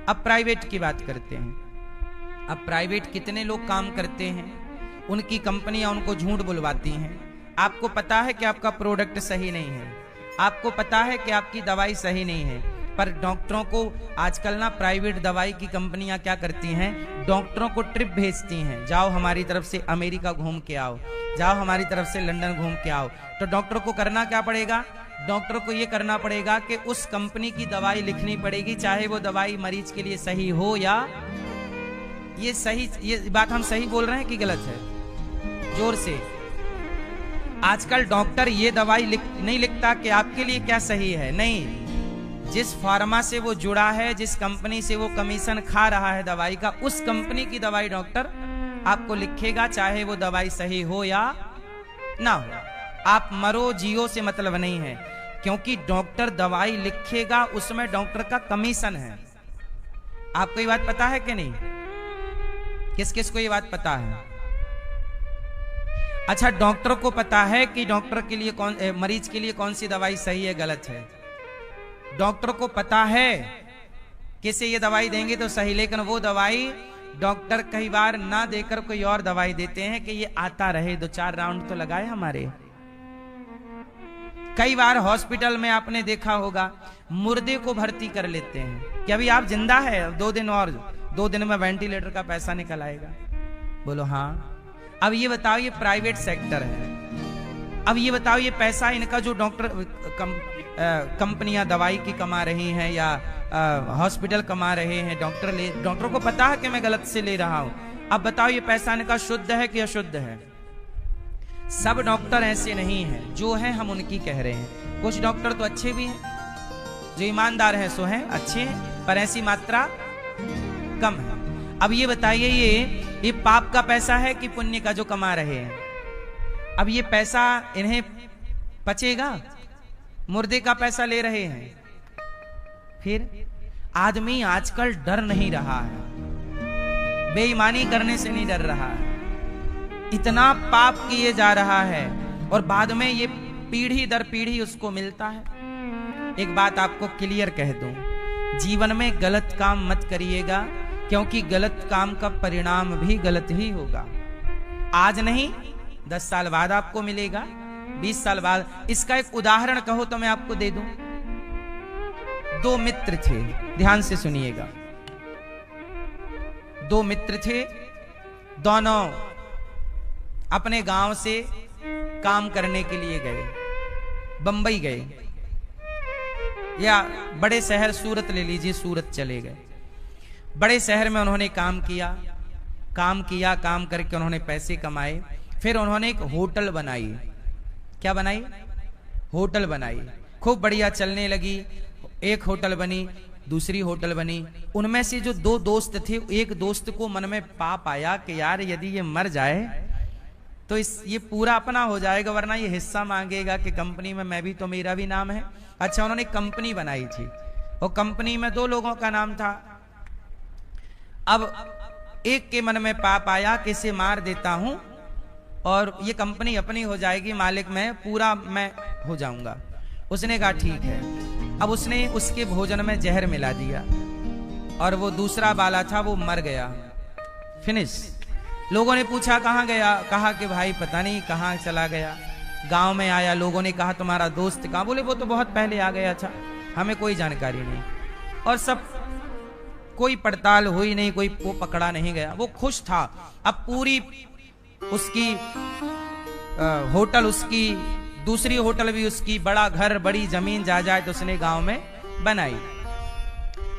अब प्राइवेट की बात करते हैं। अब प्राइवेट कितने लोग काम करते हैं, उनकी कंपनियां उनको झूठ बुलवाती हैं। आपको पता है कि आपका प्रोडक्ट सही नहीं है, आपको पता है कि आपकी दवाई सही नहीं है, पर डॉक्टरों को आजकल ना प्राइवेट दवाई की कंपनियां क्या करती हैं, डॉक्टरों को ट्रिप भेजती हैं, जाओ हमारी तरफ से अमेरिका घूम के आओ, जाओ हमारी तरफ से लंदन घूम के आओ। तो डॉक्टर को करना क्या पड़ेगा, डॉक्टर को ये करना पड़ेगा कि उस कंपनी की दवाई लिखनी पड़ेगी, चाहे वो दवाई मरीज के लिए सही हो या ये सही। ये बात हम सही बोल रहे हैं कि गलत है? जोर से। आजकल डॉक्टर ये दवाई नहीं लिखता कि आपके लिए क्या सही है, नहीं, जिस फार्मा से वो जुड़ा है, जिस कंपनी से वो कमीशन खा रहा है दवाई का, उस कंपनी की दवाई डॉक्टर आपको लिखेगा, चाहे वो दवाई सही हो या ना हो। आप मरो जियो से मतलब नहीं है, क्योंकि डॉक्टर दवाई लिखेगा उसमें डॉक्टर का कमीशन है। आपको ये बात पता है कि नहीं? किस किस को ये बात पता है? अच्छा, डॉक्टर को पता है कि डॉक्टर के लिए मरीज के लिए कौन सी दवाई सही है गलत है। डॉक्टर को पता है किसे ये दवाई देंगे तो सही, लेकिन वो दवाई डॉक्टर कई बार ना देकर कोई और दवाई देते हैं कि ये आता रहे, 2-4 राउंड तो लगाए हमारे। कई बार हॉस्पिटल में आपने देखा होगा मुर्दे को भर्ती कर लेते हैं कि अभी आप जिंदा है, 2 दिन और, 2 दिन में वेंटिलेटर का पैसा निकल आएगा। बोलो हाँ। अब ये बताओ, ये प्राइवेट सेक्टर है, अब ये बताओ ये पैसा इनका जो डॉक्टर कंपनियां दवाई की कमा रही हैं या हॉस्पिटल कमा रहे हैं, डॉक्टर को पता है कि मैं गलत से ले रहा हूं। अब बताओ ये पैसा इनका शुद्ध है कि अशुद्ध है? सब डॉक्टर ऐसे नहीं हैं, जो है हम उनकी कह रहे हैं। कुछ डॉक्टर तो अच्छे भी हैं, जो ईमानदार हैं सो हैं, अच्छे हैं, पर ऐसी मात्रा कम है। अब ये बताइए, ये पाप का पैसा है कि पुण्य का जो कमा रहे हैं? अब ये पैसा इन्हें पचेगा? मुर्दे का पैसा ले रहे हैं। फिर आदमी आजकल डर नहीं रहा है, बेईमानी करने से नहीं डर रहा है, इतना पाप किए जा रहा है और बाद में ये पीढ़ी दर पीढ़ी उसको मिलता है। एक बात आपको क्लियर कह दूं, जीवन में गलत काम मत करिएगा, क्योंकि गलत काम का परिणाम भी गलत ही होगा। आज नहीं, 10 साल बाद आपको मिलेगा, 20 साल बाद। इसका एक उदाहरण कहो तो मैं आपको दे दूं। 2 मित्र थे, ध्यान से सुनिएगा। 2 मित्र थे, दोनों अपने गांव से काम करने के लिए गए, बंबई गए या बड़े शहर सूरत ले लीजिए, सूरत चले गए। बड़े शहर में उन्होंने काम किया, काम करके उन्होंने पैसे कमाए। फिर उन्होंने एक होटल बनाई। क्या बनाई? होटल बनाई, खूब बढ़िया चलने लगी। एक होटल बनी, दूसरी होटल बनी। उनमें से जो 2 दोस्त थे, एक दोस्त को मन में पाप आया कि यार यदि ये मर जाए तो ये पूरा अपना हो जाएगा, वरना ये हिस्सा मांगेगा कि कंपनी में मैं भी तो, मेरा भी नाम है। अच्छा, उन्होंने कंपनी बनाई थी और कंपनी में 2 लोगों का नाम था। अब एक के मन में पाप आया कि इसे मार देता हूं और ये कंपनी अपनी हो जाएगी, मालिक मैं, पूरा मैं हो जाऊंगा। उसने कहा ठीक है। अब उसने उसके भोजन में जहर मिला दिया और वो दूसरा बाला था वो मर गया, फिनिश। लोगों ने पूछा कहाँ गया? कहा कि भाई पता नहीं कहाँ चला गया। गांव में आया, लोगों ने कहा तुम्हारा दोस्त कहाँ? बोले वो तो बहुत पहले आ गया था, हमें कोई जानकारी नहीं। और सब कोई पड़ताल हुई नहीं, कोई वो पकड़ा नहीं गया। वो खुश था। अब पूरी उसकी होटल उसकी, दूसरी होटल भी उसकी, बड़ा घर, बड़ी जमीन जायदाद उसने गांव में बनाई।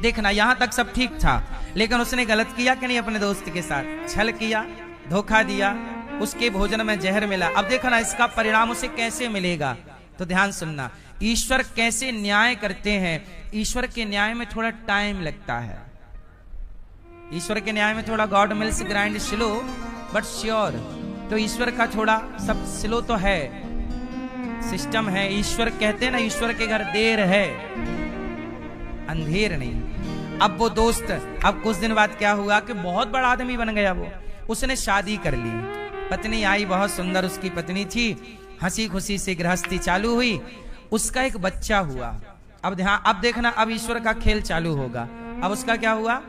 देखना यहां तक सब ठीक था, लेकिन उसने गलत किया कि नहीं? अपने दोस्त के साथ छल किया, धोखा दिया, उसके भोजन में जहर मिला। अब देखना इसका परिणाम उसे कैसे मिलेगा, तो ध्यान सुनना। ईश्वर कैसे न्याय करते हैं। ईश्वर के न्याय में थोड़ा टाइम लगता है। ईश्वर के न्याय में थोड़ा God mills grind slow but sure. तो ईश्वर का थोड़ा सब स्लो तो है, सिस्टम है। ईश्वर कहते हैं ना, ईश्वर के घर देर है, अंधेर नहीं। अब वो दोस्त, अब कुछ दिन बाद क्या हुआ कि बहुत बड़ा आदमी बन गया वो। उसने शादी कर ली, पत्नी आई, बहुत सुंदर उसकी पत्नी थी, हंसी खुशी से गृहस्थी चालू हुई। उसका एक बच्चा हुआ। अब ध्यान, अब देखना, अब ईश्वर का खेल चालू होगा। अब उसका क्या हुआ?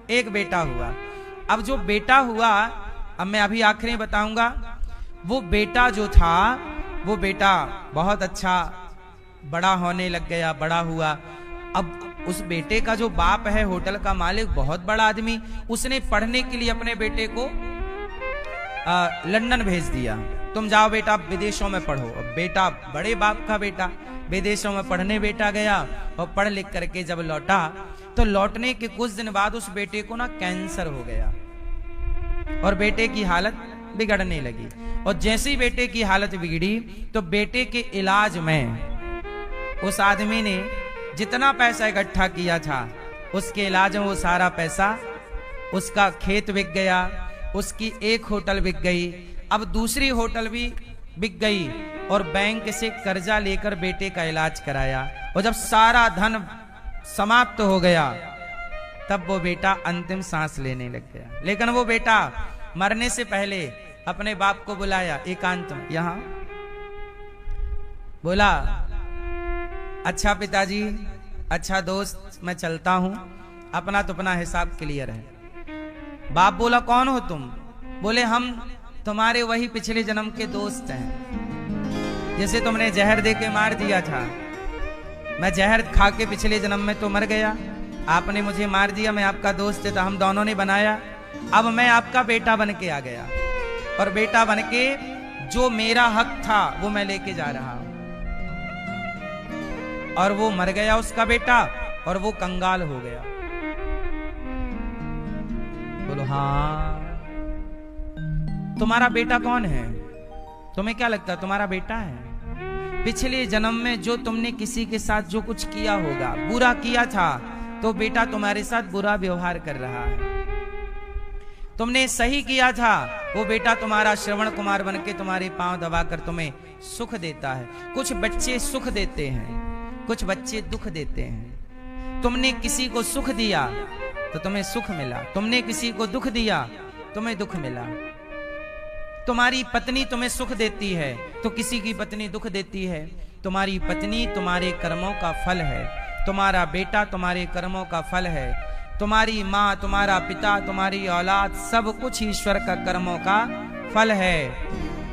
एक बेटा हुआ। अब जो बेटा हुआ, अब मैं अभी आखिरी बताऊंगा, वो बेटा जो था, वो बेटा बहुत अच्छा बड़ा होने लग गया, बड़ा हुआ। अब उस बेटे का जो बाप है, होटल का मालिक, बहुत बड़ा आदमी, उसने पढ़ने के लिए अपने बेटे को लंदन भेज दिया। तुम जाओ बेटा विदेशों में पढ़ो। अब बेटा, बड़े बाप का बेटा, विदेशों में पढ़ने बेटा गया और पढ़ लिख करके जब लौटा तो लौटने के कुछ दिन बाद उस बेटे को ना कैंसर हो गया और बेटे की हालत बिगड़ने लगी। और जैसे ही बेटे की हालत बिगड़ी तो बेटे के इलाज में उस आदमी ने जितना पैसा इकट्ठा किया था, उसके इलाज में वो सारा पैसा, उसका खेत बिक गया, उसकी एक होटल बिक गई, अब दूसरी होटल भी बिक गई और बैंक से कर्जा लेकर बेटे का इलाज कराया। और जब सारा धन समाप्त हो गया तब वो बेटा अंतिम सांस लेने लग गया। लेकिन वो बेटा मरने से पहले अपने बाप को बुलाया एकांत में, यहां बोला, अच्छा पिताजी, अच्छा दोस्त, मैं चलता हूं, अपना तो अपना हिसाब क्लियर है। बाप बोला, कौन हो तुम? बोले, हम तुम्हारे वही पिछले जन्म के दोस्त हैं, जैसे तुमने जहर दे के मार दिया था। मैं जहर खा के पिछले जन्म में तो मर गया, आपने मुझे मार दिया, मैं आपका दोस्त था, हम दोनों ने बनाया। अब मैं आपका बेटा बन के आ गया और बेटा बन के जो मेरा हक था वो मैं लेके जा रहा हूं। और वो मर गया उसका बेटा और वो कंगाल हो गया। बोलो, हाँ। तुम्हारा बेटा कौन है? तुम्हें क्या लगता है तुम्हारा बेटा है? पिछले जन्म में जो तुमने किसी के साथ जो कुछ किया होगा, बुरा किया था, तो बेटा तुम्हारे साथ बुरा व्यवहार कर रहा है। तुमने सही किया था, वो बेटा तुम्हारा श्रवण कुमार बन के तुम्हारे पांव दबाकर तुम्हें सुख देता है। कुछ बच्चे सुख देते हैं, कुछ बच्चे दुख देते हैं। तुमने किसी को सुख दिया तो तुम्हें सुख मिला, तुमने किसी को दुख दिया तुम्हें दुख मिला। तुम्हारी पत्नी तुम्हें सुख देती है तो किसी की पत्नी दुख देती है। तुम्हारी पत्नी तुम्हारे कर्मों का फल है, तुम्हारा बेटा तुम्हारे कर्मों का फल है, तुम्हारी माँ, तुम्हारा पिता, तुम्हारी औलाद, सब कुछ ईश्वर का कर्मों का फल है।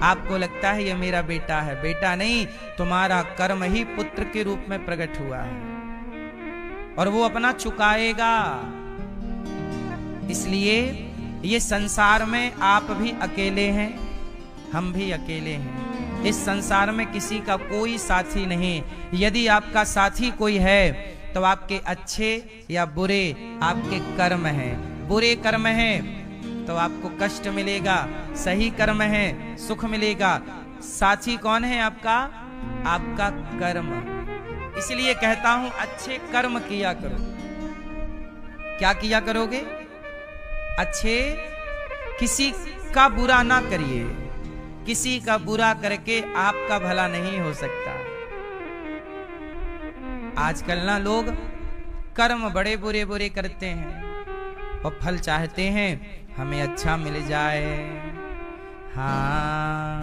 आपको लगता है ये मेरा बेटा है, बेटा नहीं, तुम्हारा कर्म ही पुत्र के रूप में प्रकट हुआ है और वो अपना चुकाएगा। इसलिए ये संसार में आप भी अकेले हैं, हम भी अकेले हैं। इस संसार में किसी का कोई साथी नहीं। यदि आपका साथी कोई है तो आपके अच्छे या बुरे आपके कर्म हैं। बुरे कर्म हैं तो आपको कष्ट मिलेगा, सही कर्म है सुख मिलेगा। साथी कौन है आपका? आपका कर्म। इसलिए कहता हूं अच्छे कर्म किया करो। क्या किया करोगे? अच्छे, किसी का बुरा ना करिए, किसी का बुरा करके आपका भला नहीं हो सकता। आजकल ना लोग कर्म बड़े बुरे बुरे करते हैं और फल चाहते हैं हमें अच्छा मिल जाए। हाँ,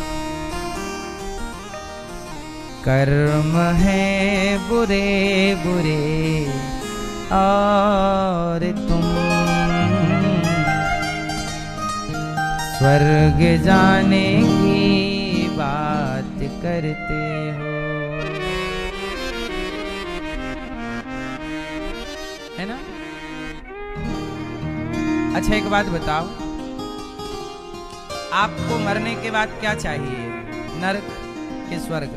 कर्म है बुरे बुरे और तुम स्वर्ग जाने की बात करते हो, है ना? अच्छा एक बात बताओ, आपको मरने के बाद क्या चाहिए? नरक के स्वर्ग?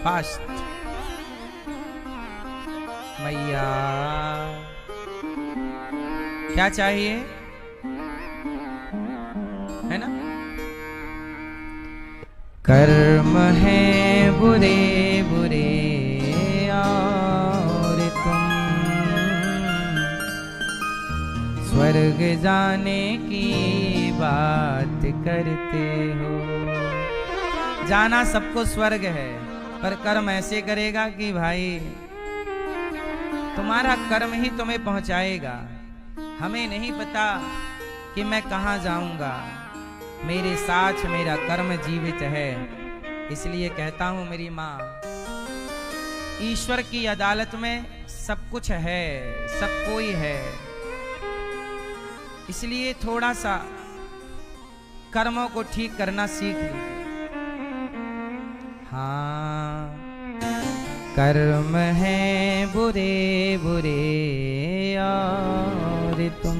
फास्ट मैया, क्या चाहिए? है ना? कर्म है बुरे बुरे और तुम स्वर्ग जाने की बात करते हो। जाना सबको स्वर्ग है, पर कर्म ऐसे करेगा कि भाई तुम्हारा कर्म ही तुम्हें पहुंचाएगा। हमें नहीं पता कि मैं कहां जाऊंगा, मेरे साथ मेरा कर्म जीवित है। इसलिए कहता हूं मेरी माँ, ईश्वर की अदालत में सब कुछ है, सब कोई है, इसलिए थोड़ा सा कर्मों को ठीक करना सीख लीजिए। हाँ, कर्म है बुरे बुरे और तुम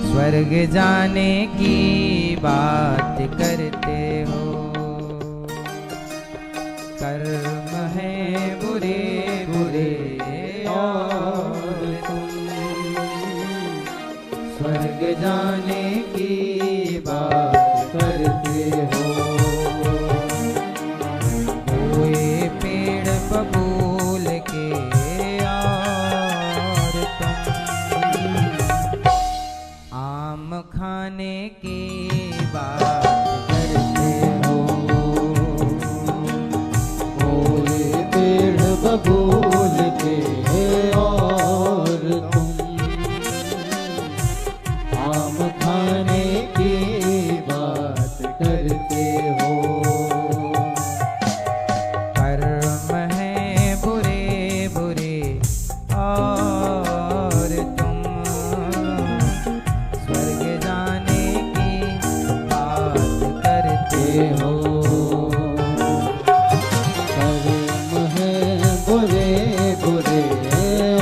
स्वर्ग जाने की बात करते हो। कर्म है बुरे बुरे और तुम स्वर्ग जाने की बात करते हो। कोई पेड़ बबूल के और तुम आम खाने की बात करते हो। कोई पेड़ बबूल के और तुम आम खाने की बात करते हो। कर्म है बुरे बुरे और तुम स्वर्ग जाने की बात करते हो। कर्म है बुरे बुरे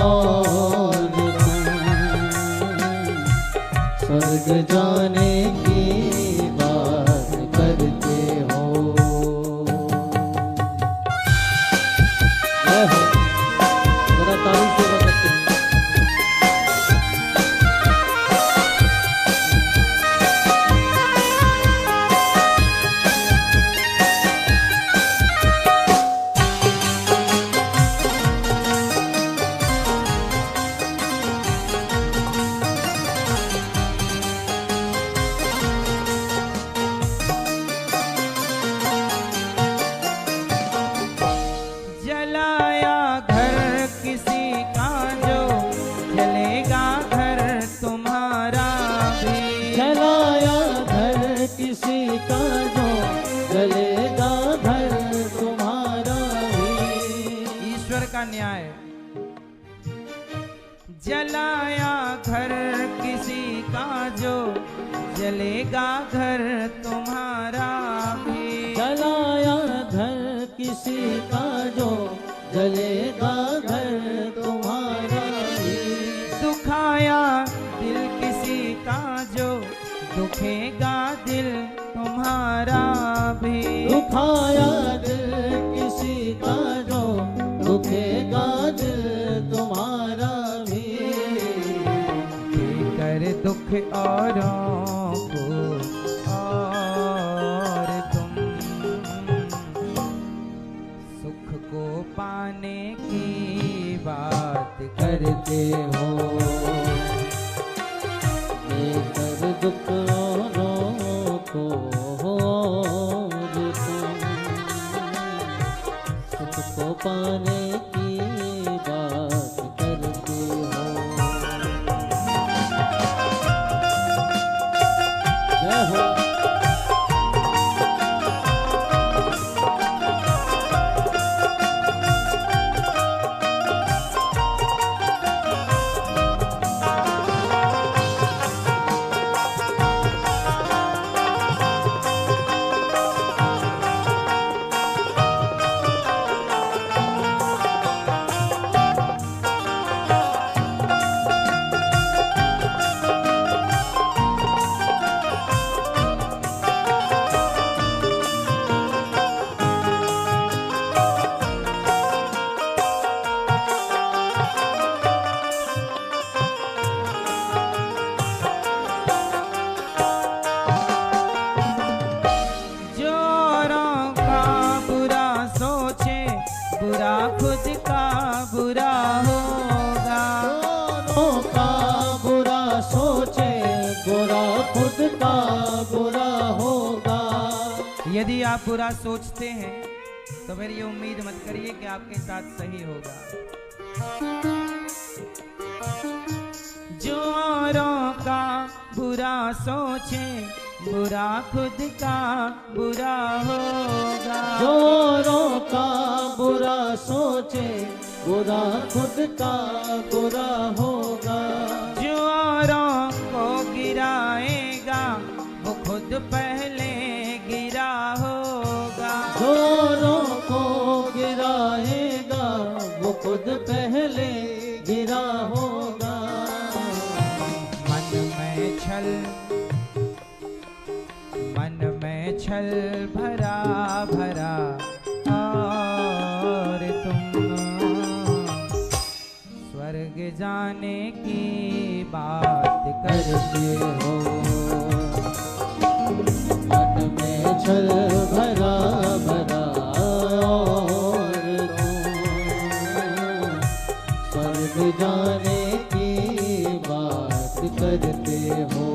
और तुम स्वर्ग जाने की बात करते हो। जरा ताली से बजाते हैं। जलाया घर किसी का जो जलेगा घर तुम्हारा भी। जलाया घर किसी का जो जलेगा घर तुम्हारा भी। ईश्वर का न्याय। जलाया घर किसी का जो जलेगा घर तुम्हारा भी। जलाया घर किसी का जो जलेगा घर तुम्हारा भी। दुखाया दिल किसी का जो दुखेगा दिल तुम्हारा भी। दुखाया दिल किसी का जो दुखेगा दिल तुम्हारा भी। कर दुख औरों को और तुम सुख को पाने की बात करते हो। लेकर दुख औरों को और तुम सुख को पाने की बात करते हो। जय हो। बुरा खुद का बुरा होगा। दोनों का बुरा सोचे बुरा खुद का बुरा होगा। यदि आप बुरा सोचते हैं तो फिर ये उम्मीद मत करिए कि आपके साथ सही होगा। जो औरों का बुरा सोचे बुरा खुद का बुरा होगा। जोरों का बुरा सोचे बुरा खुद का बुरा होगा। जो औरों को गिराएगा वो खुद पहले गिरा होगा। जोरों को गिराएगा वो खुद पहले गिरा होगा। मन में छल भरा भरा और तुम स्वर्ग जाने की बात करते हो। मन में छल भरा भरा और तुम स्वर्ग जाने की बात करते हो।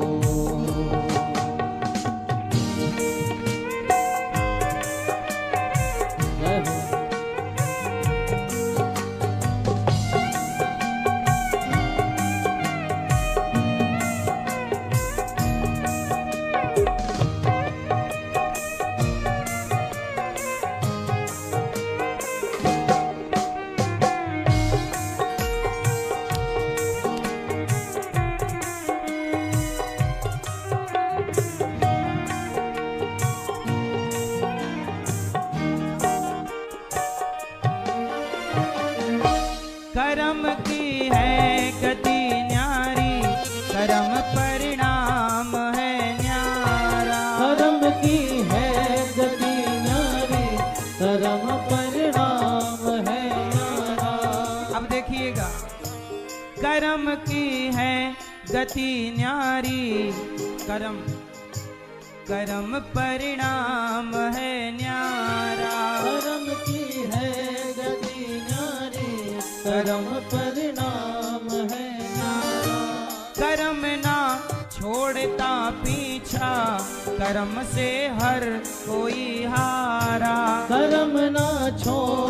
कर्म की है गति न्यारी, कर्म परिणाम है न्यारा। कर्म की है गति न्यारी, कर्म परिणाम है न्यारा। अब देखिएगा, कर्म की है गति न्यारी, कर्म परिणाम है न्यारा। कर्म की है गति न्यारी, कर्म परिणाम है न्यारा। कर्म ना छोड़ता पीछा, कर्म से हर कोई हारा। कर्म ना छोड़